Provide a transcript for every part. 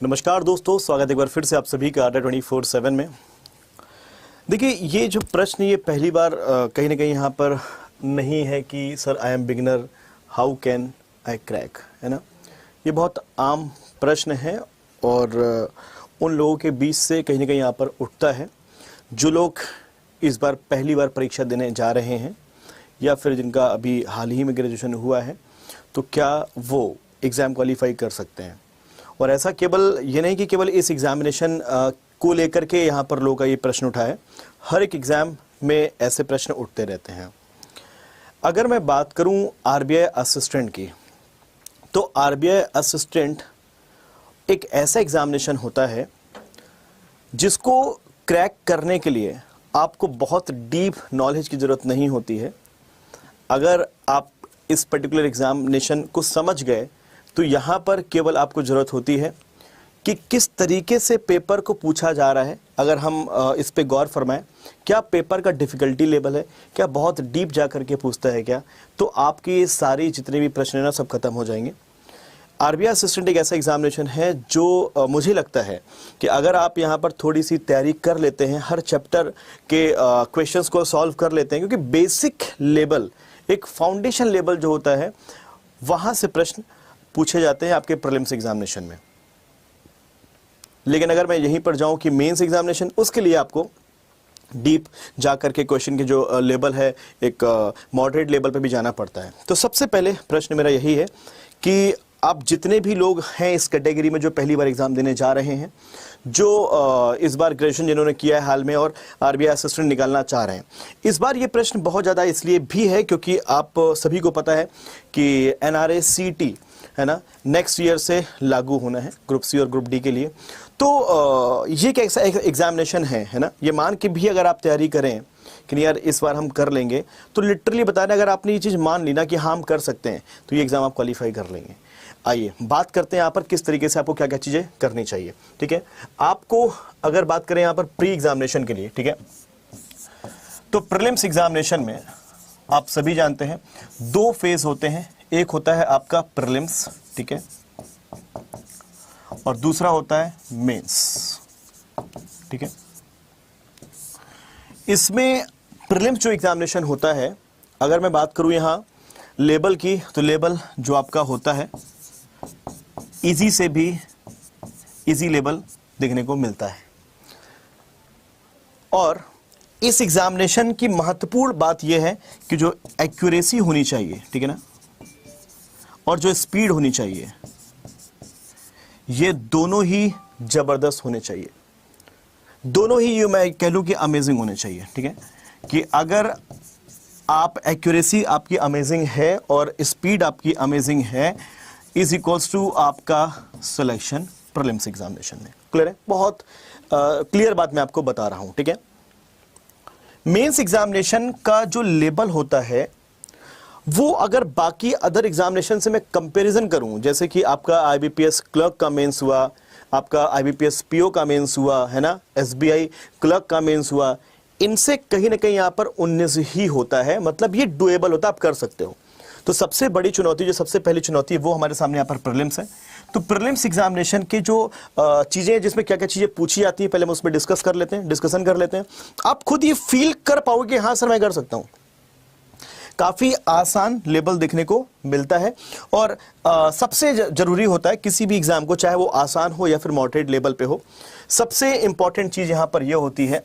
नमस्कार दोस्तों, स्वागत है एक बार फिर से आप सभी का अड्डा 24/7 में। देखिए, ये जो प्रश्न ये पहली बार कहीं ना कहीं यहाँ पर नहीं है कि sir I am beginner, how can I crack, है ना। ये बहुत आम प्रश्न है और उन लोगों के बीच से कहीं ना कहीं यहाँ पर उठता है जो लोग इस बार पहली बार परीक्षा देने जा रहे हैं या फिर जिनका अभी हाल ही में ग्रेजुएशन हुआ है, तो क्या वो एग्ज़ाम क्वालिफाई कर सकते हैं। और ऐसा केवल ये नहीं कि केवल इस एग्जामिनेशन को लेकर के यहाँ पर लोगों का ये प्रश्न उठा है, हर एक एग्ज़ाम में ऐसे प्रश्न उठते रहते हैं। अगर मैं बात करूँ आरबीआई असिस्टेंट की, तो आरबीआई असिस्टेंट एक ऐसा एग्जामिनेशन होता है जिसको क्रैक करने के लिए आपको बहुत डीप नॉलेज की ज़रूरत नहीं होती है। अगर आप इस पर्टिकुलर एग्जामिनेशन को समझ गए तो यहाँ पर केवल आपको ज़रूरत होती है कि किस तरीके से पेपर को पूछा जा रहा है। अगर हम इस पे गौर फरमाएं, क्या पेपर का डिफ़िकल्टी लेवल है, क्या बहुत डीप जा कर के पूछता है क्या, तो आपकी ये सारी जितने भी प्रश्न हैं ना सब खत्म हो जाएंगे। आरबीआई असिस्टेंट एक ऐसा एग्जामिनेशन है जो मुझे लगता है कि अगर आप यहाँ पर थोड़ी सी तैयारी कर लेते हैं, हर चैप्टर के क्वेश्चंस को सॉल्व कर लेते हैं, क्योंकि बेसिक लेवल, एक फाउंडेशन लेवल जो होता है, वहाँ से प्रश्न पूछे जाते हैं आपके प्रीलिम्स एग्जामिनेशन में। लेकिन अगर मैं यहीं पर जाऊं कि मेंस एग्जामिनेशन, उसके लिए आपको डीप जाकर के क्वेश्चन के जो लेवल है, एक मॉडरेट लेवल पे भी जाना पड़ता है। तो सबसे पहले प्रश्न मेरा यही है कि आप जितने भी लोग हैं इस कैटेगरी में जो पहली बार एग्जाम देने जा रहे हैं, जो इस बार ग्रेजुएशन जिन्होंने किया है हाल में और आरबीआई असिस्टेंट निकालना चाह रहे हैं, इस बार ये प्रश्न बहुत ज़्यादा इसलिए भी है क्योंकि आप सभी को पता है कि एनआरए सीटी, है ना, नेक्स्ट ईयर से लागू होना है ग्रुप सी और ग्रुप डी के लिए। तो ये एक ऐसा एग्जामिनेशन है ना, ये मान के भी अगर आप तैयारी करें कि यार इस बार हम कर लेंगे, तो लिटरली बता रहे हैं, अगर आपने ये चीज़ मान ली ना कि हाँ हम कर सकते हैं, तो ये एग्ज़ाम आप क्वालिफाई कर लेंगे। आइए बात करते हैं यहाँ पर किस तरीके से आपको क्या क्या चीज़ें करनी चाहिए। ठीक है, आपको अगर बात करें यहाँ पर प्री एग्जामिनेशन के लिए, ठीक है, तो प्रीलिम्स एग्जामिनेशन में आप सभी जानते हैं 2 फेज होते हैं। एक होता है आपका प्रीलिम्स, ठीक है, और दूसरा होता है मेंस, ठीक है। इसमें प्रीलिम्स जो एग्जामिनेशन होता है, अगर मैं बात करूं यहां लेवल की, तो लेवल जो आपका होता है इजी से भी इजी लेवल देखने को मिलता है। और इस एग्जामिनेशन की महत्वपूर्ण बात यह है कि जो एक्यूरेसी होनी चाहिए, ठीक है ना, और जो स्पीड होनी चाहिए, ये दोनों ही जबरदस्त होने चाहिए। दोनों ही ये मैं कह लूं कि अमेजिंग होने चाहिए। ठीक है, कि अगर आप एक्यूरेसी आपकी अमेजिंग है और स्पीड आपकी अमेजिंग है, इज इक्वल्स टू आपका सिलेक्शन प्रीलिम्स एग्जामिनेशन में। क्लियर है? बहुत क्लियर बात मैं आपको बता रहा हूं। ठीक है, मेंस एग्जामिनेशन का जो लेवल होता है वो अगर बाकी अदर एग्जामिनेशन से मैं कंपैरिजन करूं, जैसे कि आपका आईबीपीएस क्लर्क का मेंस हुआ, आपका आईबीपीएस पीओ का मेंस हुआ, है ना, एसबीआई क्लर्क का मेंस हुआ, इनसे कहीं ना कहीं यहां पर 19 ही होता है। मतलब ये डुएबल होता है, आप कर सकते हो। तो सबसे बड़ी चुनौती, जो सबसे पहली चुनौती है, वो हमारे सामने यहाँ पर प्रीलिम्स है। तो प्रीलिम्स एग्जामिनेशन के जो चीजें, जिसमें क्या क्या चीजें पूछी जाती है, पहले हम उसमें डिस्कशन कर लेते हैं। आप खुद ये फील कर पाओगे कि हाँ सर मैं कर सकता हूं। काफी आसान लेवल देखने को मिलता है और सबसे जरूरी होता है किसी भी एग्जाम को, चाहे वो आसान हो या फिर मॉडरेट लेवल पे हो, सबसे इंपॉर्टेंट चीज यहां पर यह होती है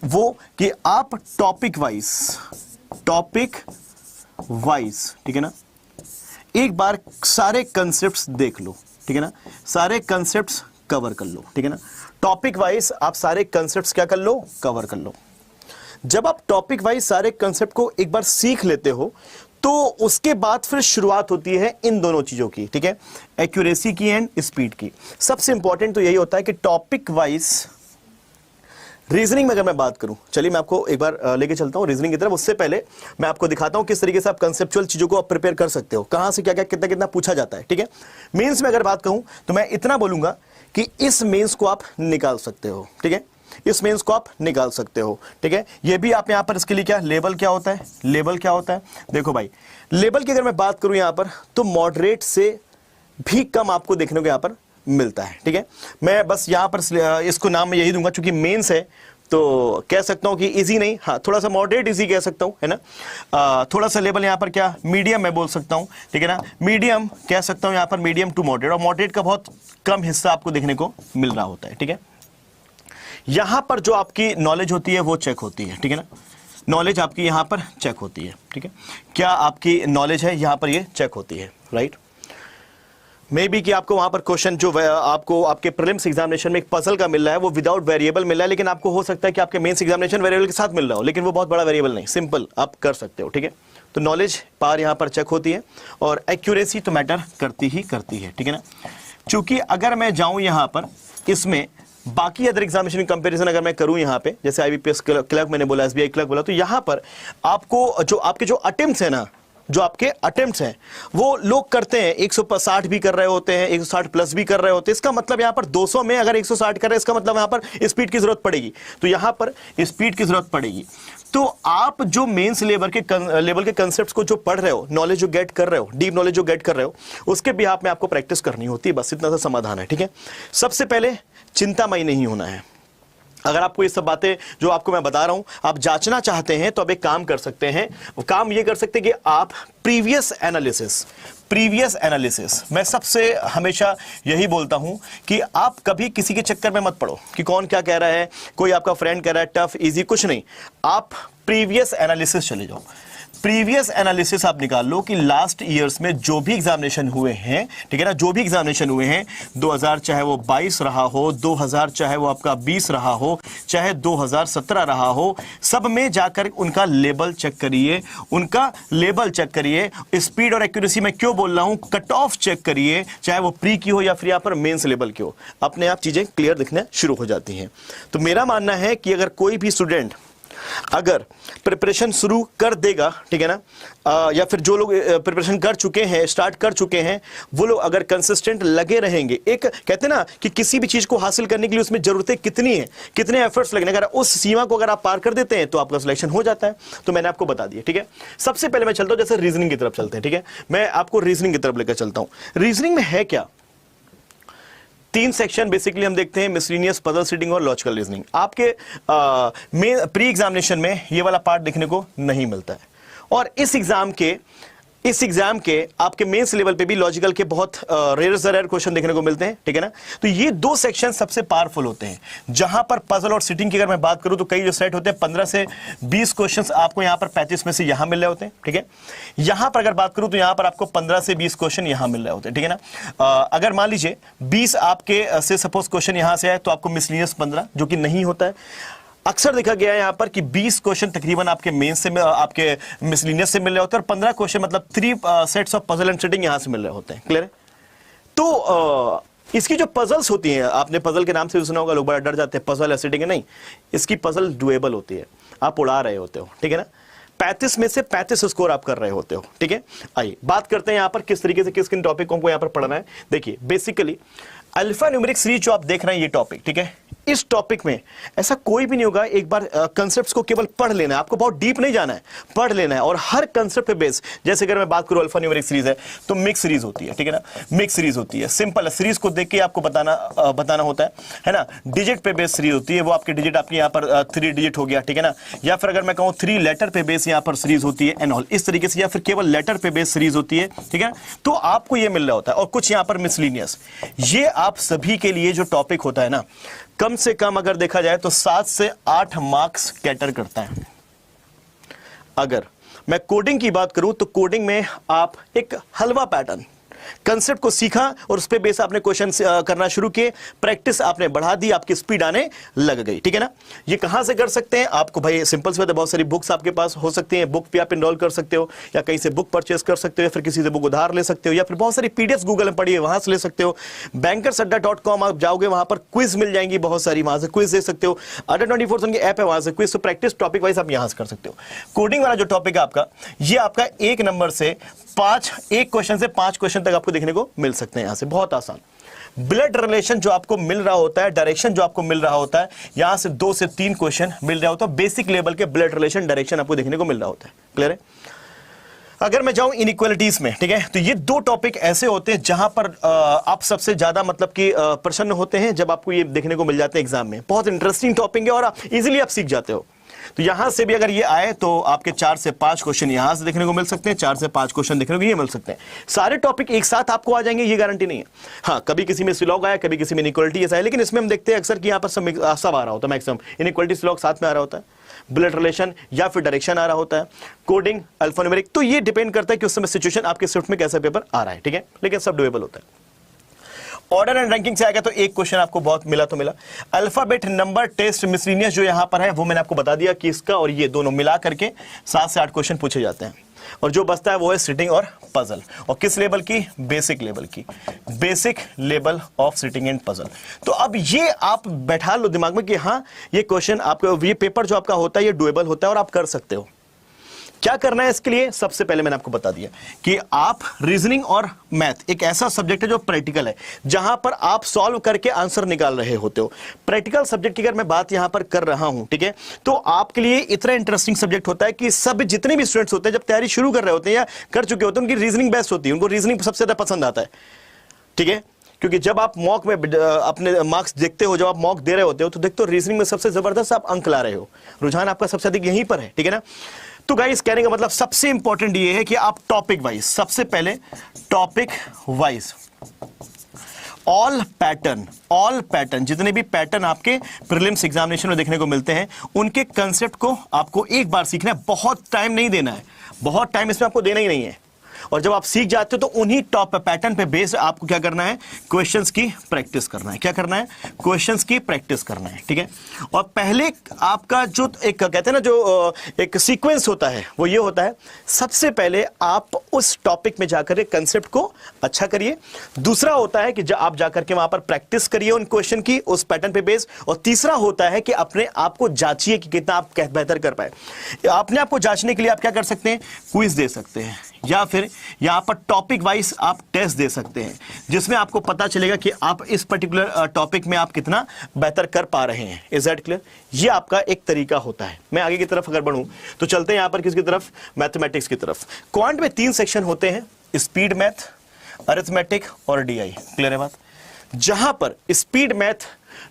वो कि आप टॉपिक वाइज, ठीक है ना, एक बार सारे कंसेप्ट्स देख लो। ठीक है ना, सारे कंसेप्ट्स कवर कर लो। ठीक है ना, टॉपिक वाइज आप सारे कंसेप्ट्स क्या कर लो, कवर कर लो। जब आप टॉपिक वाइज सारे कंसेप्ट को एक बार सीख लेते हो, तो उसके बाद फिर शुरुआत होती है इन दोनों चीजों की, ठीक है, एक्यूरेसी की एंड स्पीड की। सबसे इंपॉर्टेंट तो यही होता है कि टॉपिक वाइज रीजनिंग में अगर मैं बात करूं, चलिए मैं आपको एक बार लेके चलता हूं रीजनिंग की तरफ। उससे पहले मैं आपको दिखाता हूं किस तरीके से आप कंसेप्चुअल चीजों को आप प्रिपेयर कर सकते हो, कहां से क्या क्या कितना कितना पूछा जाता है। ठीक है, मेंस में अगर बात कहूं तो मैं इतना बोलूंगा कि इस मेंस को आप निकाल सकते हो। ठीक है, इस मेंस को आप निकाल सकते हो। ठीक है, ये भी आप यहां पर इसके लिए क्या लेवल क्या होता है, लेवल क्या होता है, देखो भाई, लेवल की अगर मैं बात करूं यहां पर, तो मॉडरेट से भी कम आपको देखने को यहां पर मिलता है। ठीक है, मैं बस यहां पर इसको नाम मैं यही दूंगा, चूंकि मेंस है तो कह सकता हूं कि इजी नहीं, हाँ थोड़ा सा मॉडरेट इजी कह सकता हूं, है ना। थोड़ा सा लेवल यहां पर क्या मीडियम मैं बोल सकता हूं, ठीक है ना, मीडियम कह सकता हूं यहां पर, मीडियम टू मॉडरेट, और मॉडरेट का बहुत कम हिस्सा आपको देखने को मिल रहा होता है। ठीक है, यहां पर जो आपकी नॉलेज होती है वो चेक होती है। ठीक है ना, नॉलेज आपकी यहां पर चेक होती है। ठीक है, क्या आपकी नॉलेज है यहां पर ये चेक होती है, राइट। मे बी कि आपको वहां पर क्वेश्चन जो आपको आपके प्रीलिम्स एग्जामिनेशन में एक पजल का मिल रहा है वो विदाउट वेरिएबल मिल रहा है, लेकिन आपको हो सकता है कि आपके मेंस एग्जामिनेशन वेरिएबल के साथ मिल रहा हो, लेकिन वो बहुत बड़ा वेरिएबल नहीं, सिंपल आप कर सकते हो। ठीक है, तो नॉलेज पार यहां पर चेक होती है और एक्यूरेसी तो मैटर करती ही करती है। ठीक है ना, चूंकि अगर मैं जाऊं यहां पर इसमें बाकी अदर एग्जामिनेशन कंपैरिजन अगर मैं करूं यहां पे, जैसे आईबीपीएस क्लर्क मैंने बोला, एसबीआई क्लर्क बोला, तो यहां पर आपको जो आपके जो अटेम्प्ट्स है ना, जो आपके अटेम्प्ट्स हैं वो लोग करते हैं 160 भी कर रहे होते हैं, 160 प्लस भी कर रहे होते हैं। इसका मतलब यहां पर 200 में अगर 160 कर रहे हैं, इसका मतलब यहां पर स्पीड की जरूरत पड़ेगी, तो यहां पर स्पीड की जरूरत पड़ेगी। तो आप जो मेंस लेवल के कंसेप्ट्स को जो पढ़ रहे हो, नॉलेज जो गेट कर रहे हो, डीप नॉलेज जो गेट कर रहे हो, उसके बिहाफ में आपको प्रैक्टिस करनी होती है, बस इतना सा समाधान है। ठीक है, सबसे पहले चिंतामयी नहीं होना है। अगर आपको ये सब बातें जो आपको मैं बता रहा हूं आप जांचना चाहते हैं तो अब एक काम कर सकते हैं, वो काम ये कर सकते हैं कि आप प्रीवियस एनालिसिस मैं सबसे हमेशा यही बोलता हूं कि आप कभी किसी के चक्कर में मत पड़ो कि कौन क्या कह रहा है, कोई आपका फ्रेंड कह रहा है टफ इजी, कुछ नहीं, आप प्रीवियस एनालिसिस चले जाओ। प्रीवियस एनालिसिस आप निकाल लो कि लास्ट ईयर्स में जो भी एग्जामिनेशन हुए हैं, ठीक है ना, जो भी एग्जामिनेशन हुए हैं 2000 चाहे वो 22 रहा हो, 2000 चाहे वो आपका 20 रहा हो, चाहे 2017 रहा हो, सब में जाकर उनका लेवल चेक करिए, उनका लेवल चेक करिए। स्पीड और एक्यूरेसी में क्यों बोल रहा हूं, कट ऑफ चेक करिए, चाहे वो प्री की हो या फिर यहां पर मेंस लेवल की हो, अपने आप चीजें क्लियर दिखने शुरू हो जाती हैं। तो मेरा मानना है कि अगर कोई भी स्टूडेंट अगर प्रिपरेशन शुरू कर देगा, ठीक है ना, या फिर जो लोग प्रिपरेशन कर चुके हैं, स्टार्ट कर चुके हैं, वो लोग अगर कंसिस्टेंट लगे रहेंगे, एक कहते हैं ना कि किसी भी चीज को हासिल करने के लिए उसमें जरूरतें कितनी है, कितने एफर्ट्स लगने, अगर उस सीमा को अगर आप पार कर देते हैं तो आपका सिलेक्शन हो जाता है। तो मैंने आपको बता दिया। ठीक है, सबसे पहले मैं चलता हूं, जैसे रीजनिंग की तरफ चलते हैं। ठीक है, मैं आपको रीजनिंग की तरफ लेकर चलता हूं। रीजनिंग में है क्या, 3 सेक्शन बेसिकली हम देखते हैं, मिसलिनियस, पजल सीडिंग और लॉजिकल रीजनिंग। आपके प्री एग्जामिनेशन में ये वाला पार्ट देखने को नहीं मिलता है, और इस एग्जाम के आपके मेंस लेवल पे भी लॉजिकल के बहुत रेयर क्वेश्चन देखने को मिलते हैं। ठीक है ना, तो ये 2 सेक्शन सबसे पावरफुल होते हैं, जहां पर पजल और सीटिंग की अगर मैं बात करूं तो कई जो सेट होते हैं 15 से 20 क्वेश्चंस आपको यहां पर 35 में से यहां मिल रहे होते हैं। ठीक है, यहां पर अगर बात करूं तो यहां पर आपको 15 से 20 क्वेश्चन यहां मिल रहे होते हैं। ठीक है ना, अगर मान लीजिए 20 आपके से सपोज क्वेश्चन यहां से आए तो आपको मिसलिनियस 15, जो कि नहीं होता है। अक्सर देखा गया है यहां पर कि 20 क्वेश्चन तकरीबन आपके मेंस से आपके मिसलिनियस से मिल रहे होते हैं, और 15 क्वेश्चन मतलब 3 sets of puzzle and seating यहां से मिल रहे होते हैं। क्लियर है? तो इसकी जो पजल्स होती हैं, आपने पजल के नाम से भी सुना होगा, लोग बड़ा डर जाते हैं पजल है सीटिंग है, नहीं, इसकी पजल डुएबल होती है, आप उड़ा रहे होते हो। ठीक है ना, 35 में से 35 स्कोर आप कर रहे होते हो। ठीक है, आइए बात करते हैं यहां पर किस तरीके से किस किन टॉपिकों को यहां पर पढ़ना है। देखिए बेसिकली अल्फा न्यूमेरिक सीरीज जो आप देख रहे हैं ये टॉपिक, ठीक है, इस टॉपिक में ऐसा कोई भी नहीं होगा, एक बार कंसेप्ट्स को केवल पढ़ लेना है, आपको बहुत डीप नहीं जाना है, पढ़ लेना है, और हर कंसेप्ट पे बेस, जैसे अगर मैं बात करूं अल्फा न्यूमेरिक सीरीज है तो मिक्स सीरीज होती है। ठीक है ना, मिक्स सीरीज होती है, सिंपल है, सीरीज को देख के आपको बताना होता है ना। डिजिट पे बेस सीरीज होती है, वो आपकी डिजिट आपके यहाँ पर 3 डिजिट हो गया। ठीक है ना, या फिर अगर मैं कहूँ 3 लेटर पे बेस यहाँ पर सीरीज होती है एंड ऑल, इस तरीके से, या फिर केवल लेटर पे बेस सीरीज होती है। ठीक है, तो आपको ये मिल रहा होता है, और कुछ यहाँ पर मिसलिनियस। ये आप सभी के लिए जो टॉपिक होता है ना, कम से कम अगर देखा जाए तो 7 से 8 मार्क्स कैटर करता है। अगर मैं कोडिंग की बात करूं तो कोडिंग में आप एक हलवा पैटर्न कंसेप्ट को सीखा और उस पे बेस आपने क्वेश्चन करना शुरू किए, प्रैक्टिस आपने बढ़ा दी, आपकी स्पीड आने लग गई। ठीक है ना, ये कहां से कर सकते हैं आपको, भाई सिंपल से बहुत सारी बुक्स आपके पास हो सकती हैं, बुक पे आप इनरोल कर सकते हो, या कहीं से बुक परचेस कर सकते हो, या फिर किसी से बुक उधार ले सकते हो, या फिर बहुत सारी पीडीएफ गूगल में पढ़ी है वहां से ले सकते हो। bankersadda.com आप जाओगे, वहां पर क्विज मिल जाएंगी बहुत सारी, वहां से क्विज दे सकते हो। अड्डा 24 की ऐप है, वहां से क्विज, तो प्रैक्टिस टॉपिक वाइज आप यहां से कर सकते हो। कोडिंग वाला जो टॉपिक है आपका, ये आपका 1 नंबर से 5, एक क्वेश्चन से 5 क्वेश्चन तक आपको देखने को मिल सकते हैं यहां से, बहुत आसान। ब्लड रिलेशन जो आपको मिल रहा होता है, डायरेक्शन जो आपको मिल रहा होता है, यहां से 2 से 3 क्वेश्चन मिल रहा होता है, बेसिक लेवल के ब्लड रिलेशन डायरेक्शन आपको देखने को मिल रहा होता है। क्लियर है? अगर मैं जाऊं इनइक्वालिटीज में, ठीक है, तो ये दो टॉपिक ऐसे होते हैं जहां पर आप सबसे ज्यादा मतलब कि प्रसन्न होते हैं जब आपको ये देखने को मिल जाते हैं एग्जाम में। बहुत इंटरेस्टिंग टॉपिक है और इजीली आप सीख जाते हो। तो यहां से भी अगर ये आए तो आपके 4 से 5 क्वेश्चन यहां से देखने को मिल सकते हैं, 4 से 5 क्वेश्चन देखने को ये मिल सकते हैं। सारे टॉपिक एक साथ आपको आ जाएंगे ये गारंटी नहीं है। हाँ, कभी किसी में सिलॉग आया, कभी किसी में इनइक्वालिटी ऐसा है, लेकिन इसमें हम देखते हैं अक्सर कि यहाँ पर सब आ रहा होता है। मैक्सिमम इनइक्वालिटी सिलॉग साथ में आ रहा होता है, ब्लड रिलेशन या फिर डायरेक्शन आ रहा होता है, कोडिंग, अल्फान्यूमेरिक। तो ये डिपेंड करता है कि उस समय सिचुएशन आपके शिफ्ट में कैसा पेपर आ रहा है, ठीक है, लेकिन सब डुएबल होता है। ऑर्डर एंड रैंकिंग से आएगा तो एक क्वेश्चन आपको बहुत मिला तो मिला। अल्फाबेट, नंबर, टेस्ट, मिसलिनियस जो यहां पर है वो मैंने आपको बता दिया कि इसका और ये दोनों मिला करके 7 से 8 क्वेश्चन पूछे जाते हैं। और जो बचता है वो है सिटिंग और पजल। और किस लेवल की? बेसिक लेवल की, basic level of sitting and puzzle. तो अब ये आप बैठा लो दिमाग में कि हाँ, ये क्वेश्चन आपका, ये पेपर जो आपका होता है ये डुएबल होता है और आप कर सकते हो। क्या करना है इसके लिए? सबसे पहले मैंने आपको बता दिया कि आप रीजनिंग और मैथ एक ऐसा सब्जेक्ट है जो प्रैक्टिकल है, जहां पर आप सॉल्व करके आंसर निकाल रहे होते हो। प्रैक्टिकल सब्जेक्ट की अगर मैं बात यहां पर कर रहा हूं, ठीक है, तो आपके लिए इतना इंटरेस्टिंग सब्जेक्ट होता है कि सब जितने भी स्टूडेंट्स होते हैं जब तैयारी शुरू कर रहे होते हैं या कर चुके होते हैं, उनकी रीजनिंग बेस्ट होती है, उनको रीजनिंग सबसे ज्यादा पसंद आता है, ठीक है। क्योंकि जब आप मॉक में अपने मार्क्स देखते हो, जब आप मॉक दे रहे होते हो, तो देखते हो रीजनिंग में सबसे जबरदस्त आप अंक ला रहे हो, रुझान आपका सबसे अधिक यहीं पर है, ठीक है ना। तो गाइस कहने का मतलब सबसे इंपॉर्टेंट ये है कि आप टॉपिक वाइज, सबसे पहले टॉपिक वाइज ऑल पैटर्न जितने भी पैटर्न आपके प्रीलिम्स एग्जामिनेशन में देखने को मिलते हैं, उनके कंसेप्ट को आपको एक बार सीखना है। बहुत टाइम नहीं देना है, बहुत टाइम इसमें आपको देना ही नहीं है। और जब आप सीख जाते हो तो उन्हीं टॉप पैटर्न पे बेस्ड आपको क्या करना है? क्वेश्चंस की प्रैक्टिस करना है। क्या करना है? क्वेश्चंस की प्रैक्टिस करना है, ठीक है। और पहले आपका जो एक कहते हैं ना, जो एक सीक्वेंस होता है वो ये होता है, सबसे पहले आप उस टॉपिक में जाकर के कंसेप्ट को अच्छा करिए। दूसरा होता है कि आप जाकर के वहां पर प्रैक्टिस करिए उन क्वेश्चन की, उस पैटर्न पे बेस्ड। और तीसरा होता है कि अपने आप को जांचिए कि कितना आप बेहतर कर पाए। अपने आप को जांचने के लिए आप क्या कर सकते हैं? क्विज दे सकते हैं, या फिर यहां पर टॉपिक वाइज आप टेस्ट दे सकते हैं, जिसमें आपको पता चलेगा कि आप इस पर्टिकुलर टॉपिक में आप कितना बेहतर कर पा रहे हैं। Is that clear? ये आपका एक तरीका होता है। मैं आगे की तरफ अगर बढ़ूं तो चलते हैं यहां पर किसकी तरफ? मैथमेटिक्स की तरफ। क्वांट में 3 सेक्शन होते हैं, स्पीड मैथ, अरिथमेटिक और डीआई। क्लियर है बात? जहां पर स्पीड मैथ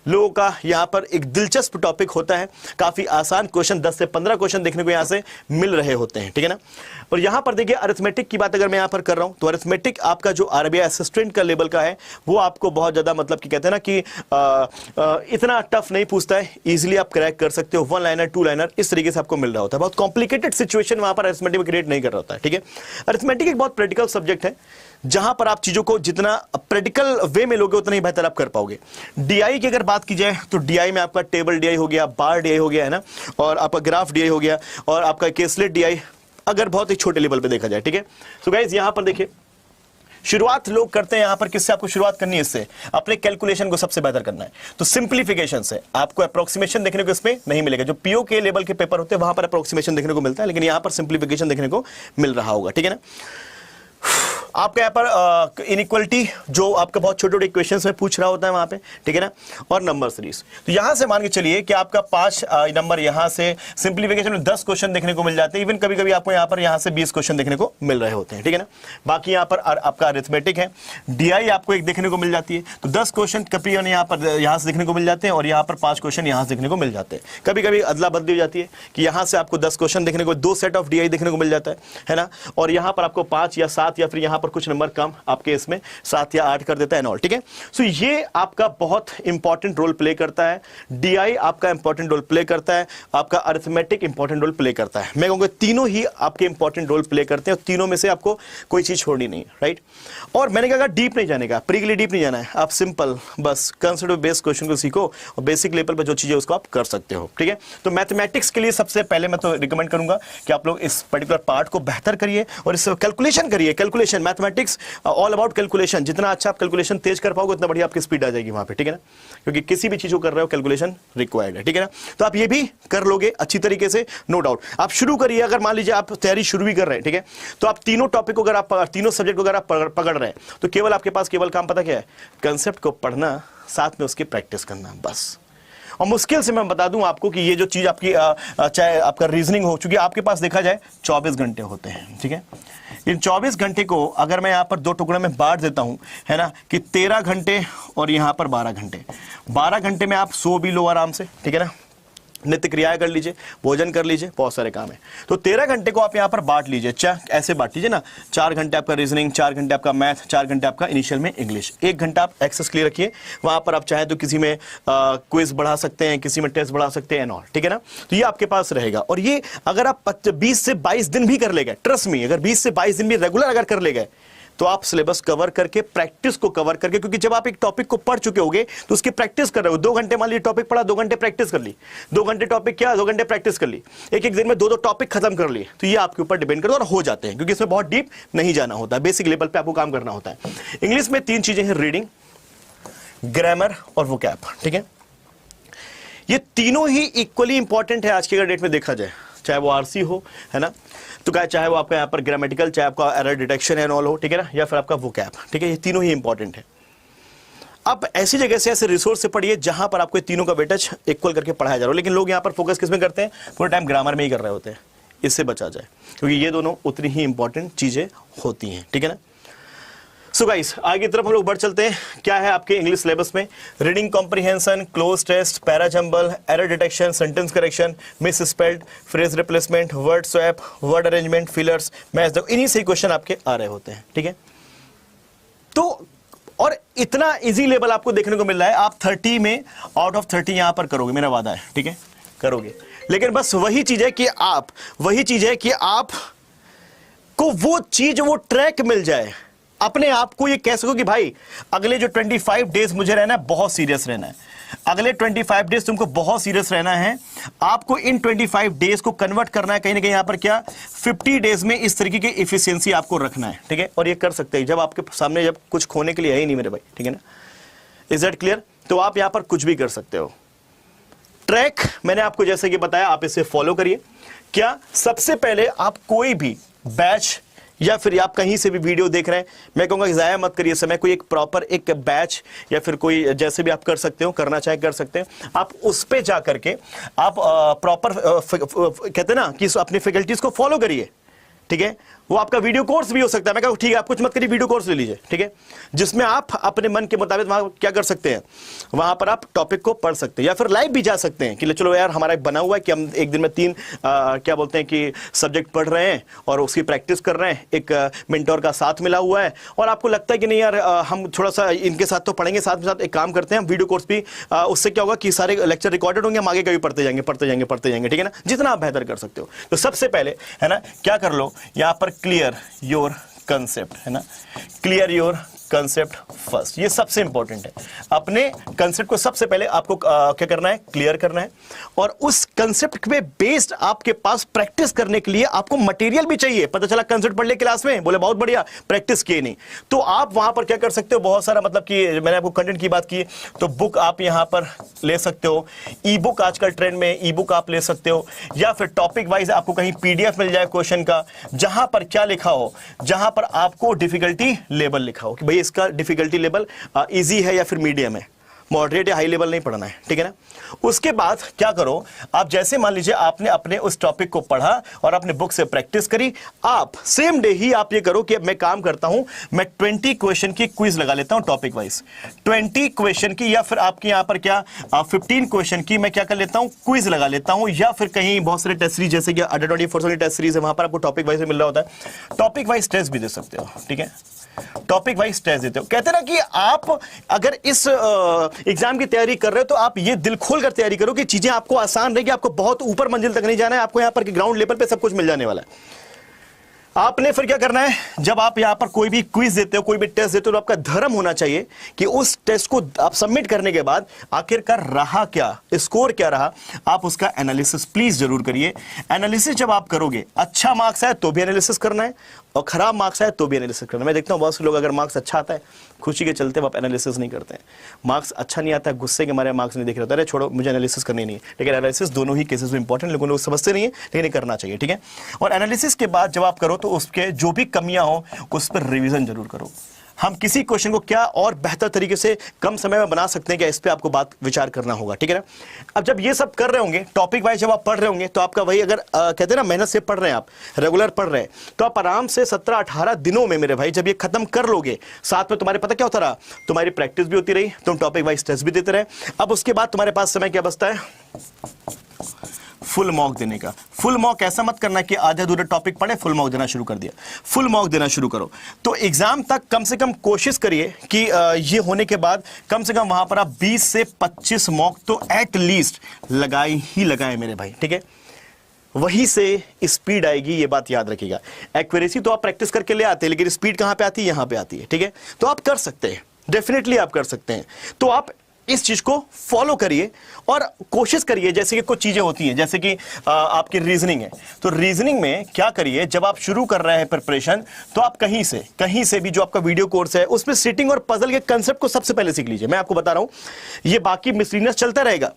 लोगों का यहां पर एक दिलचस्प टॉपिक होता है, काफी आसान क्वेश्चन, 10 से 15 क्वेश्चन देखने को यहां से मिल रहे होते हैं, ठीक है ना। और यहां पर देखिए अरिथमेटिक की बात अगर मैं यहां पर कर रहा हूं तो अरिथमेटिक आपका जो आरबीआई असिस्टेंट का लेवल का है वो आपको बहुत ज्यादा मतलब कि कहते हैं ना कि इतना टफ नहीं पूछता है, इजीली आप क्रैक कर सकते हो। 1 लाइनर 2 लाइनर इस तरीके से आपको मिल रहा होता है। बहुत कॉम्प्लिकेटेड सिचुएशन वहां पर अरिथमेटिक में क्रिएट नहीं कर रहा होता है, ठीक है। अरिथमेटिक एक बहुत प्रैक्टिकल सब्जेक्ट है, जहां पर आप चीजों को जितना प्रैक्टिकल वे में लोगे उतना ही बेहतर आप कर पाओगे। डीआई की अगर बात की जाए तो डीआई में आपका टेबल डीआई हो गया, बार डीआई हो गया, है ना, और आपका ग्राफ डीआई हो गया, और आपका केसलेट डीआई अगर बहुत ही छोटे लेवल पे देखा जाए, ठीक है। सो गाइस यहां पर देखिए, शुरुआत लोग करते हैं यहां पर किससे? आपको शुरुआत करनी है इससे, अपने कैलकुलेशन को सबसे बेहतर करना है। तो सिंप्लीफिकेशन से आपको अप्रोक्सीमेशन देखने को इसमें नहीं मिलेगा। जो पीओ के लेवल के पेपर होते हैं वहां पर अप्रोक्सीमेशन देखने को मिलता है, लेकिन यहां पर सिंप्लीफिकेशन देखने को मिल रहा होगा, ठीक है ना। आपका यहाँ पर इनइक्वालिटी जो आपका बहुत छोटे छोटे इक्वेशंस में पूछ रहा होता है वहां पे, ठीक है ना, और नंबर सीरीज। तो यहां से मान के चलिए कि आपका 5 नंबर यहां से सिंप्लीफिकेशन में 10 क्वेश्चन देखने को मिल जाते हैं। इवन कभी कभी आपको यहां से 20 क्वेश्चन देखने को मिल रहे होते हैं, ठीक है ना। बाकी यहाँ पर आपका अरिथमेटिक है, डीआई आपको एक देखने को मिल जाती है। तो 10 क्वेश्चन कभी यहां से देखने को मिल जाते हैं और यहाँ पर 5 क्वेश्चन यहां से देखने को मिल जाते हैं। कभी कभी अदला बदली हो जाती है कि यहां से आपको 10 क्वेश्चन देखने को, 2 सेट ऑफ डीआई देखने को मिल जाता है ना, और यहां पर आपको 5 या 7 या फिर यहां पर कुछ नंबर कम आपके इसमें 7 या 8 कर देता है, ठीक है। सो ये आपका बहुत इंपॉर्टेंट रोल प्ले करता है। डीआई आपका इंपॉर्टेंट रोल प्ले करता है, आपका अरिथमेटिक इंपॉर्टेंट रोल प्ले करता है। मैं कहूंगा तीनों ही आपके इंपॉर्टेंट रोल प्ले करते हैं और तीनों में से आपको कोई चीज छोड़नी नहीं है, राइट। और मैंने कहा डीप नहीं जाने का, प्री के लिए डीप नहीं जाना है, आप सिंपल बस कंसेप्ट बेस्ड क्वेश्चन को सीखो और बेसिक लेवल पर जो चीजें उसको आप कर सकते हो, ठीक है। तो मैथमेटिक्स के लिए सबसे पहले मैं तो रिकमेंड करूंगा कि आप लोग इस पर्टिकुलर पार्ट को बेहतर करिए और इस कैलकुलेशन करिए। Calculation, mathematics all about calculation. जितना अच्छा आप कैलकुलेशन तेज कर पाओगे उतना बढ़िया आपकी स्पीड आ जाएगी वहां पे, ठीक है ना, क्योंकि किसी भी चीज को कर रहे हो कैलकुलेशन रिक्वायर्ड है, ठीक है ना। तो आप ये भी कर लोगे अच्छी तरीके से, नो डाउट। आप शुरू करिए, अगर मान लीजिए आप तैयारी शुरू भी कर रहे हैं, ठीक है, तो आप तीनों टॉपिक को अगर आप तीनों सब्जेक्ट को अगर आप पकड़ रहे हैं तो केवल आपके पास केवल काम पता क्या है? कंसेप्ट को पढ़ना, साथ में उसकी प्रैक्टिस करना, बस। और मुश्किल से मैं बता दूं आपको कि ये जो चीज आपकी चाहे आपका रीजनिंग हो, चूंकि आपके पास देखा जाए 24 घंटे होते हैं, ठीक है। इन 24 घंटे को अगर मैं यहाँ पर 2 टुकड़ों में बांट देता हूं, है ना, कि 13 घंटे और यहाँ पर 12 घंटे, 12 घंटे में आप सो भी लो आराम से, ठीक है ना, नित्य क्रियाएं कर लीजिए, भोजन कर लीजिए, बहुत सारे काम है। तो 13 घंटे को आप यहाँ पर बांट लीजिए, ऐसे बांट लीजिए ना, 4 घंटे आपका रीजनिंग, 4 घंटे आपका मैथ, 4 घंटे आपका इनिशियल में इंग्लिश, 1 घंटा आप एक्सेस के लिए रखिए। वहां पर आप चाहे तो किसी में क्विज बढ़ा सकते हैं, किसी में टेस्ट बढ़ा सकते हैं एंड ऑल, ठीक है ना। तो ये आपके पास रहेगा। और ये अगर आप 20 से 22 दिन भी कर ले गए, ट्रस्ट मी, अगर 20 से 22 दिन भी रेगुलर अगर कर ले गए तो आप सिलेबस कवर करके, प्रैक्टिस को कवर करके, क्योंकि जब आप एक टॉपिक को पढ़ चुके होगे तो उसकी प्रैक्टिस कर रहे हो। 2 घंटे मान लीजिए टॉपिक पढ़ा, 2 घंटे प्रैक्टिस कर ली, 2 घंटे टॉपिक क्या, 2 घंटे प्रैक्टिस कर ली, एक दिन में 2 टॉपिक खत्म कर लिए, तो ये आपके ऊपर डिपेंड करता है और हो जाते हैं, क्योंकि इसमें बहुत डीप नहीं जाना होता है, बेसिक लेवल पे आपको काम करना होता है। इंग्लिश में 3 चीजें हैं, रीडिंग, ग्रामर और वोकैब, ठीक है। ये तीनों ही इक्वली इंपॉर्टेंट है आज के डेट में देखा जाए, चाहे वो आरसी हो, है ना, तो चाहे वो आपका यहाँ पर ग्रामेटिकल, चाहे आपका एरर डिटेक्शन एंड ऑल हो, ठीक है ना, या फिर आपका वोकैब, ठीक है। ये तीनों ही इंपॉर्टेंट है। अब ऐसी जगह से, ऐसे रिसोर्स से पढ़िए जहां पर आपको तीनों का वेटेज इक्वल करके पढ़ाया जा रहा हो। लेकिन लोग यहाँ पर फोकस किसमें करते हैं, पूरे टाइम ग्रामर में ही कर रहे होते हैं। इससे बचा जाए, क्योंकि ये दोनों उतनी ही इंपॉर्टेंट चीजें होती हैं, ठीक है ना। सो गाइस, आगे की तरफ हम लोग बढ़ चलते हैं। क्या है आपके इंग्लिश सिलेबस में, reading comprehension, cloze test, para jumble, error detection, sentence correction, misspelled, phrase replacement, word swap, word arrangement, fillers, match, इन्हीं से क्वेश्चन आपके आ रहे होते हैं, ठीक है। तो और इतना इजी लेवल आपको देखने को मिल रहा है, आप 30 में आउट ऑफ 30 यहां पर करोगे, मेरा वादा है, ठीक है, करोगे। लेकिन बस वही चीज है कि आप को वो चीज, वो ट्रैक मिल जाए, अपने आप को ये कह सको कि भाई अगले जो 25 डेज मुझे रहना है, बहुत सीरियस रहना है। अगले 25 डेज तुमको बहुत सीरियस रहना है। आपको इन 25 डेज को कन्वर्ट करना है कहीं ना कहीं यहां पर क्या 50 डेज में, इस तरीके की इफिशियंसी आपको रखना है, ठीक है। और ये कर सकते हैं जब आपके सामने जब कुछ खोने के लिए है ही नहीं मेरे भाई, ठीक है ना। Is that clear? तो आप यहां पर कुछ भी कर सकते हो। ट्रैक मैंने आपको जैसे कि बताया, आप इसे फॉलो करिए। क्या सबसे पहले आप कोई भी बैच या फिर आप कहीं से भी वीडियो देख रहे हैं, मैं कहूंगा ज़ाया मत करिए समय, कोई एक प्रॉपर एक बैच या फिर कोई जैसे भी आप कर सकते हो, करना चाहे कर सकते हैं। आप उस पे जा करके आप प्रॉपर कहते हैं ना कि अपनी फैकल्टीज को फॉलो करिए, ठीक है। वो आपका वीडियो कोर्स भी हो सकता है। मैं कहूँ ठीक है, आप कुछ मत करिए, वीडियो कोर्स ले लीजिए, ठीक है, जिसमें आप अपने मन के मुताबिक वहां क्या कर सकते हैं, वहां पर आप टॉपिक को पढ़ सकते हैं या फिर लाइव भी जा सकते हैं कि चलो यार हमारा एक बना हुआ है कि हम एक दिन में 3 क्या बोलते हैं कि सब्जेक्ट पढ़ रहे हैं और उसकी प्रैक्टिस कर रहे हैं, एक मेंटोर का साथ मिला हुआ है और आपको लगता है कि नहीं यार हम थोड़ा सा इनके साथ तो पढ़ेंगे, साथ में साथ एक काम करते हैं, वीडियो कोर्स भी, उससे क्या होगा कि सारे लेक्चर रिकॉर्डेड होंगे, हम आगे कभी पढ़ते जाएंगे, ठीक है ना, जितना आप बेहतर कर सकते हो। तो सबसे पहले है ना क्या कर लो, यहाँ पर क्लियर योर कंसेप्ट, है ना, क्लियर योर कंसेप्ट फर्स्ट, ये सबसे इंपॉर्टेंट है। अपने कंसेप्ट को सबसे पहले आपको क्या करना है, क्लियर करना है। और उस कंसेप्ट पे बेस्ड आपके पास प्रैक्टिस करने के लिए आपको मटेरियल भी चाहिए। पता चला कंसेप्ट पढ़ ले क्लास में, बोले बहुत बढ़िया, प्रैक्टिस किए नहीं, तो आप वहां पर क्या कर सकते हो, बहुत सारा मतलब कि मैंने आपको कंटेंट की बात की, तो बुक आप यहां पर ले सकते हो, ई बुक आजकल ट्रेंड में, ई बुक आप ले सकते हो, या फिर टॉपिक वाइज आपको कहीं PDF मिल जाए क्वेश्चन का, जहां पर क्या लिखा हो, जहां पर आपको डिफिकल्टी लेवल लिखा हो कि भाई इसका डिफिकल्टी लेवल इजी है या फिर मीडियम है, मॉडरेट या हाई लेवल नहीं पढ़ना है, ठीक है ना। उसके बाद क्या करो, आप जैसे मान लीजिए आपने अपने उस टॉपिक को पढ़ा और अपने बुक से प्रैक्टिस करी, आप सेम डे ही आप ये करो कि अब मैं काम करता हूं, मैं 20 क्वेश्चन की क्विज लगा लेता हूं टॉपिक वाइज, 20 क्वेश्चन की, या फिर आपके यहां पर क्या 15 क्वेश्चन की मैं क्या कर लेता हूं, क्विज लगा लेता हूं, या फिर कहीं बहुत सारे टेस्ट सीरीज जैसे कि अंडर 24 टेस्ट सीरीज है, वहां पर आपको टॉपिक वाइज मिल रहा होता है, टॉपिक वाइज टेस्ट भी दे सकते हो, ठीक है, टॉपिक वाइज टेस्ट देते हो। कहते ना कि आप अगर इस एग्जाम की तैयारी कर रहे हो तो आप ये दिल खोल कर तैयारी करो कि चीजें आपको आसान रहेगी, आपको बहुत ऊपर मंजिल तक नहीं जाना है, आपको यहां पर ग्राउंड लेवल पे सब कुछ मिल जाने वाला है। आपने फिर क्या करना है, जब आप यहां पर कोई भी क्विज देते हो, कोई भी टेस्ट देते हो, तो आपका धर्म होना चाहिए कि उस टेस्ट को आप सबमिट करने के बाद आखिरकार रहा क्या, स्कोर क्या रहा, आप उसका एनालिसिस प्लीज जरूर करिए। एनालिसिस जब आप करोगे, अच्छा मार्क्स आए तो भी एनालिसिस करना है और खराब मार्क्स आए तो भी एनालिसिस करना है। मैं देखता हूं बहुत से लोग अगर मार्क्स अच्छा आता है, खुशी के चलते आप एनालिसिस नहीं करते हैं, मार्क्स अच्छा नहीं आता है, गुस्से के मारे मार्क्स नहीं देख रहे होते, अरे छोड़ो मुझे एनालिसिस करनी नहीं है, लेकिन एनालिसिस दोनों ही केसेस में इंपॉर्टेंट, लेकिन लोग समझते नहीं है, लेकिन ये करना चाहिए, ठीक है। और एनालिसिस के बाद जब आप करो तो उसके जो भी कमियां हो उस पर रिवीजन जरूर करो। हम किसी क्वेश्चन को क्या और बेहतर तरीके से कम समय में बना सकते हैं, क्या इस पे आपको बात विचार करना होगा, ठीक है ना। अब जब ये सब कर रहे होंगे, टॉपिक वाइज जब आप पढ़ रहे होंगे, तो आपका वही अगर कहते हैं ना मेहनत से पढ़ रहे हैं, आप रेगुलर पढ़ रहे हैं, तो आप आराम से 17-18 दिनों में मेरे भाई जब ये खत्म कर लोगे, साथ में तुम्हारे पता क्या होता रहा, तुम्हारी प्रैक्टिस भी होती रही, तुम टॉपिक वाइज टेस्ट भी देते रहे। अब उसके बाद तुम्हारे पास समय क्या बचता है, फुल मॉक देने का। फुल मॉक ऐसा मत करना कि आधे अधूरे टॉपिक पढ़े फुल मॉक देना शुरू कर दिया, फुल मॉक देना शुरू करो। तो एग्जाम तक कम से कम कोशिश करिए कि ये होने के बाद कम से कम वहां पर आप 20 से 25 मॉक तो एट लीस्ट लगाए ही लगाए मेरे भाई, ठीक है। वहीं से स्पीड आएगी, ये बात याद रखिएगा। एक्यूरेसी तो आप प्रैक्टिस करके ले आते हैं, लेकिन स्पीड कहां पे आती है, यहां पे आती है, ठीक है। तो आप कर सकते हैं, डेफिनेटली आप कर सकते हैं। तो आप इस चीज को फॉलो करिए और कोशिश करिए, जैसे कि कुछ चीजें होती हैं, जैसे कि आपकी रीजनिंग है, तो रीजनिंग में क्या करिए, जब आप शुरू कर रहे हैं प्रिपरेशन, तो आप कहीं से भी जो आपका वीडियो कोर्स है उसमें सिटिंग और पजल के कंसेप्ट को सबसे पहले सीख लीजिए। मैं आपको बता रहा हूं, ये बाकी मिसलिनियस चलता रहेगा।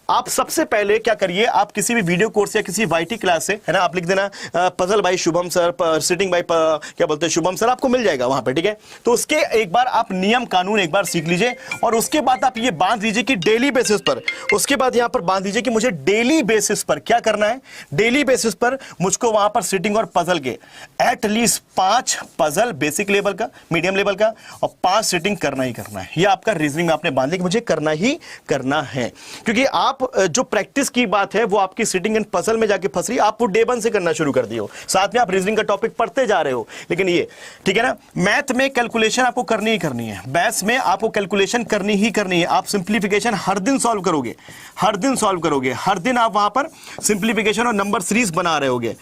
आप सबसे पहले क्या करिए, आप किसी भी वीडियो कोर्स या किसी वाईटी क्लास से, है ना, आप लिख देना puzzle by Shubham sir, sitting by क्या बोलते हैं शुभम सर, आपको मिल जाएगा वहां पे, ठीक है। तो उसके एक बार आप नियम कानून एक बार सीख लीजिए और उसके बाद आप ये बांध लीजिए कि डेली बेसिस पर, उसके बाद यहां पर बांध लीजिए कि मुझे डेली बेसिस पर क्या करना है, डेली बेसिस पर मुझको वहां पर सिटिंग और पजल के एटलीस्ट 5 पजल बेसिक लेवल का, मीडियम लेवल का और 5 सिटिंग करना ही करना है। ये आपका रीजनिंग में आपने बांध लिया कि मुझे करना ही करना है, क्योंकि आप जो प्रैक्टिस की बात है वो आपकी सिटिंग एंड पजल में जाके फंस रही है, आप वो डे 1 से करना शुरू कर दिए हो, साथ में आप रीजनिंग का टॉपिक पढ़ते जा रहे हो, लेकिन ये ठीक है ना। मैथ में कैलकुलेशन आपको करनी ही करनी है, मैथ्स में आपको कैलकुलेशन करनी ही करनी है। आप सिंप्लीफिकेशन हर दिन सॉल्व करोगे, हर दिन सॉल्व करोगे, हर दिन आप वहां पर सिंप्लीफिकेशन और नंबर सीरीज बना रहे होगे।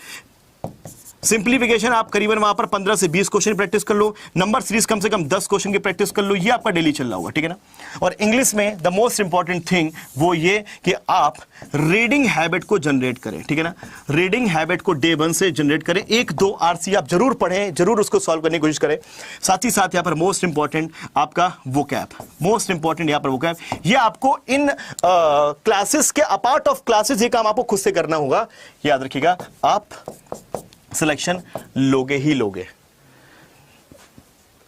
सिंप्लीफिकेशन आप करीबन वहां पर 15 से 20 क्वेश्चन प्रैक्टिस कर लो, नंबर सीरीज कम से कम 10 क्वेश्चन की प्रैक्टिस कर लो, ये आपका डेली चल रहा होगा, ठीक है ना। और इंग्लिश में द मोस्ट इंपॉर्टेंट थिंग वो ये कि आप रीडिंग हैबिट को जनरेट करें, ठीक है ना। रीडिंग हैबिट को डे 1 से जनरेट करें, 1-2 आरसी आप जरूर पढ़ें, जरूर उसको सॉल्व करने की कोशिश करें। साथ ही साथ यहां पर मोस्ट इंपॉर्टेंट आपका वोकैब, मोस्ट इंपॉर्टेंट यहां पर वोकैब, ये आपको इन क्लासेस के अपार्ट ऑफ क्लासेस ये काम आपको खुद से करना होगा, याद रखिएगा। आप सिलेक्शन लोगे ही लोगे।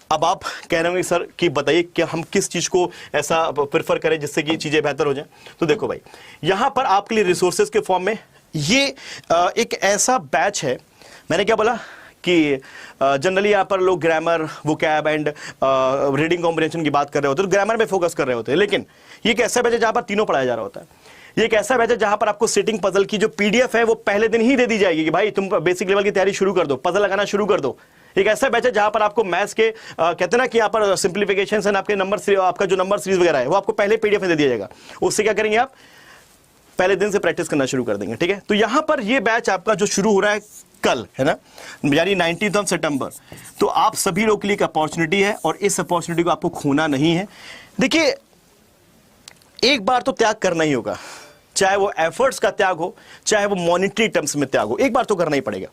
अब आप कह रहे होंगे सर कि बताइए कि हम किस चीज को ऐसा प्रेफर करें जिससे कि चीजें बेहतर हो जाए। तो देखो भाई, यहां पर आपके लिए रिसोर्सेज के फॉर्म में ये एक ऐसा बैच है, मैंने क्या बोला कि जनरली यहां पर लोग grammar, vocab and reading comprehension की बात कर रहे होते हैं, तो ग्रामर में फोकस कर रहे होते हैं, लेकिन ये एक ऐसा बैच है जहां पर तीनों पढ़ाया जा रहा होता है। ये एक ऐसा बैच है जहां पर आपको सिटिंग पजल की जो पीडीएफ है वो पहले दिन ही दे दी जाएगी कि भाई तुम बेसिक लेवल की तैयारी शुरू कर दो, पजल लगाना शुरू कर दो। एक ऐसा बैच है जहां पर आपको मैथ्स के कहते हैं ना कि यहां पर सिंप्लीफिकेशन एंड आपके नंबर, आपका जो नंबर सीरीज वगैरह है वो आपको पहले पीडीएफ में दे दिया जाएगा। उससे क्या करेंगे, आप पहले दिन से प्रैक्टिस करना शुरू कर देंगे, ठीक है। तो यहां पर ये बैच आपका जो शुरू हो रहा है कल, है ना, यानी 19 सितंबर, तो आप सभी लोगों के लिए एक अपॉर्चुनिटी है और इस अपॉर्चुनिटी को आपको खोना नहीं है। देखिए, एक बार तो त्याग करना ही होगा, चाहे वो एफर्ट्स का त्याग हो, चाहे वो मॉनिटरी टर्म्स में त्याग हो, एक बार तो करना ही पड़ेगा।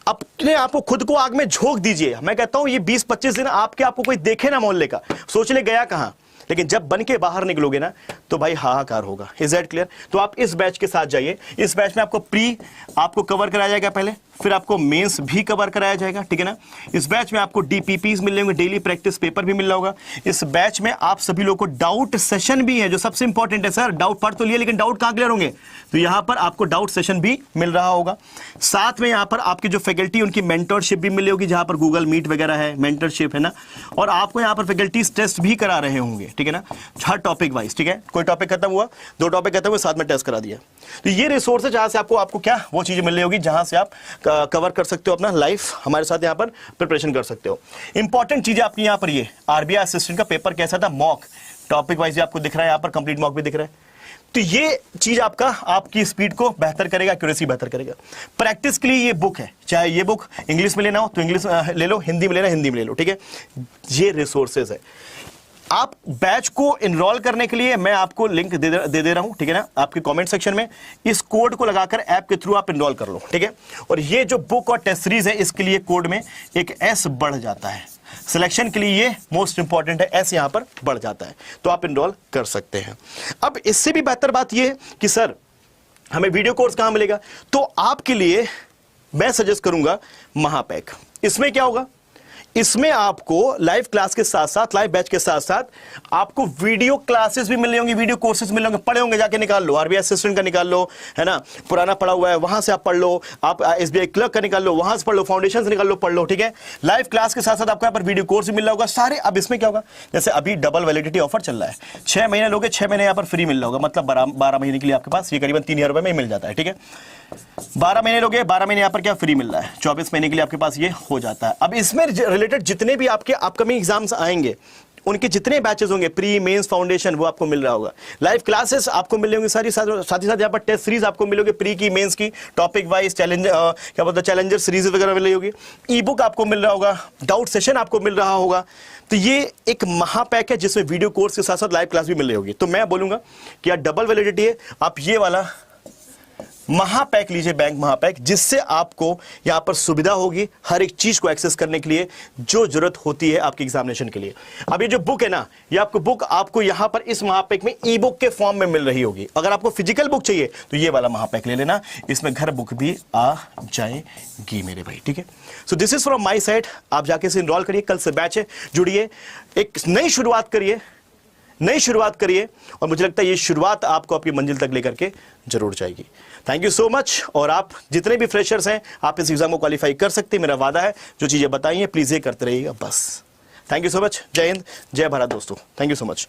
अपने आपको खुद को आग में झोंक दीजिए। मैं कहता हूं ये 20-25 दिन आपको कोई देखे ना मोहल्ले का, सोच ले गया कहां, लेकिन जब बन के बाहर निकलोगे ना तो भाई हाहाकार होगा। Is that clear? तो आप इस बैच के साथ जाइए। इस बैच में आपको प्री आपको कवर कराया जाएगा पहले, फिर आपको मेंस भी कवर कराया जाएगा, ठीक है ना। इस बैच में आपको डीपीपीस मिल रहे होंगे, डेली प्रैक्टिस पेपर भी मिल रहा होगा। इस बैच में आप सभी लोगों को डाउट सेशन भी है, जो सबसे इंपॉर्टेंट है। सर डाउट पढ़ तो लिया, लेकिन डाउट कहां क्लियर होंगे, तो यहां पर आपको डाउट सेशन भी मिल रहा होगा। साथ में यहां पर आपकी जो फैकल्टी उनकी मेंटरशिप भी मिल रही होगी, जहां पर गूगल मीट वगैरह है, मेंटरशिप है ना। और आपको यहां पर फैकल्टीज टेस्ट भी करा रहे होंगे, ठीक है ना, हर टॉपिक वाइज, ठीक है। कोई टॉपिक खत्म हुआ, 2 टॉपिक खत्म हुए, साथ में टेस्ट करा दिया। तो ये रिसोर्स है जहां से आपको क्या वो चीजें मिल रही होगी, जहां से आप कवर कर सकते हो अपना लाइफ, हमारे साथ यहां पर प्रिपरेशन कर सकते हो। इंपॉर्टेंट चीजें आपकी यहां पर ये आरबीआई असिस्टेंट का पेपर कैसा था, मॉक टॉपिक वाइज आपको दिख रहा है, यहां पर कंप्लीट मॉक भी दिख रहा है। तो ये चीज आपकी स्पीड को बेहतर करेगा, एक्यूरेसी बेहतर करेगा। प्रैक्टिस के लिए ये बुक है, चाहे ये बुक इंग्लिश में लेना हो तो इंग्लिश ले लो, हिंदी में लेना हिंदी में ले लो, ठीक है। ये रिसोर्सेज है। आप बैच को इनरोल करने के लिए मैं आपको लिंक दे रहा हूं, ठीक है ना, आपके कमेंट सेक्शन में। इस कोड को लगाकर ऐप के थ्रू आप इनरोल कर लो, ठीक है। और ये जो बुक और टेस्ट सीरीज है, इसके लिए कोड में एक एस बढ़ जाता है, सिलेक्शन के लिए ये मोस्ट इंपॉर्टेंट है, एस यहां पर बढ़ जाता है, तो आप इनरोल कर सकते हैं। अब इससे भी बेहतर बात यह कि सर हमें वीडियो कोर्स कहां मिलेगा, तो आपके लिए मैं सजेस्ट करूंगा महापैक। इसमें क्या होगा, इसमें आपको लाइव क्लास के साथ साथ, लाइव बैच के साथ साथ आपको वीडियो क्लासेस भी मिल रही होंगी, वीडियो कोर्सेज मिल रहे होंगे, पढ़े होंगे, जाके निकाल लो, आरबीआई असिस्टेंट का निकाल लो, है ना, पुराना पढ़ा हुआ है वहां से आप पढ़ लो, आप एसबीआई क्लर्क का निकाल लो, वहां से पढ़ लो, फाउंडेशन से निकाल लो, पढ़ लो, ठीक है। लाइव क्लास के साथ साथ आपको यहाँ पर वीडियो कोर्स भी मिल रहा होगा सारे। अब इसमें क्या होगा, जैसे अभी डबल वैलिडिटी ऑफर चल रहा है, 6 महीने लोगे 6 महीने यहाँ पर फ्री मिल रहा होगा, मतलब 12 महीने के लिए आपके पास ये करीबन 3000 रुपए में मिल जाता है, ठीक है। 12 महीने लोगे, 12 महीने यहाँ पर क्या फ्री मिल रहा है, 24 महीने के लिए आपके पास ये हो जाता है। अब इसमें रिलेटेड जितने भी आपके अपकमिंग एग्जाम्स आएंगे, उनके जितने बैचेस होंगे, प्री, मेंस, फाउंडेशन, वो आपको मिल रहा होगा। लाइव क्लासेस आपको मिल रही होंगी सारी, साथ ही साथ यहाँ पर टेस्ट सीरीज आपको मिलोगे, प्री की, मेंस की, टॉपिक वाइज, चैलेंज क्या बोलते हैं, चैलेंजर सीरीज वगैरह मिल रही होगी, ई बुक आपको मिल रहा होगा, डाउट सेशन आपको मिल रहा होगा। तो ये एक महापैक है जिसमें वीडियो कोर्स के साथ साथ लाइव क्लास भी मिल रही होगी। तो मैं बोलूंगा कि यार डबल वैलिडिटी है, आप ये वाला महापैक लीजिए, बैंक महापैक, जिससे आपको यहां पर सुविधा होगी हर एक चीज को एक्सेस करने के लिए जो जरूरत होती है आपके एग्जामिनेशन के लिए। अब ये जो बुक है ना, ये आपको बुक आपको यहां पर इस महापैक में ई बुक के फॉर्म में मिल रही होगी। अगर आपको फिजिकल बुक चाहिए तो ये वाला महापैक ले लेना, इसमें घर बुक भी आ जाएगी मेरे भाई, ठीक है। So this is from my side, आप जाके इसे इनरोल करिए, कल से बैच है, जुड़िए, एक नई शुरुआत करिए, नई शुरुआत करिए, और मुझे लगता है ये शुरुआत आपको आपकी मंजिल तक लेकर के जरूर जाएगी। Thank you so much. और आप जितने भी फ्रेशर्स हैं, आप इस एग्जाम को क्वालिफाई कर सकते हैं, मेरा वादा है। जो चीजें बताई हैं प्लीज ये करते रहिएगा बस। Thank you so much. जय हिंद, जय भारत दोस्तों, थैंक यू सो मच।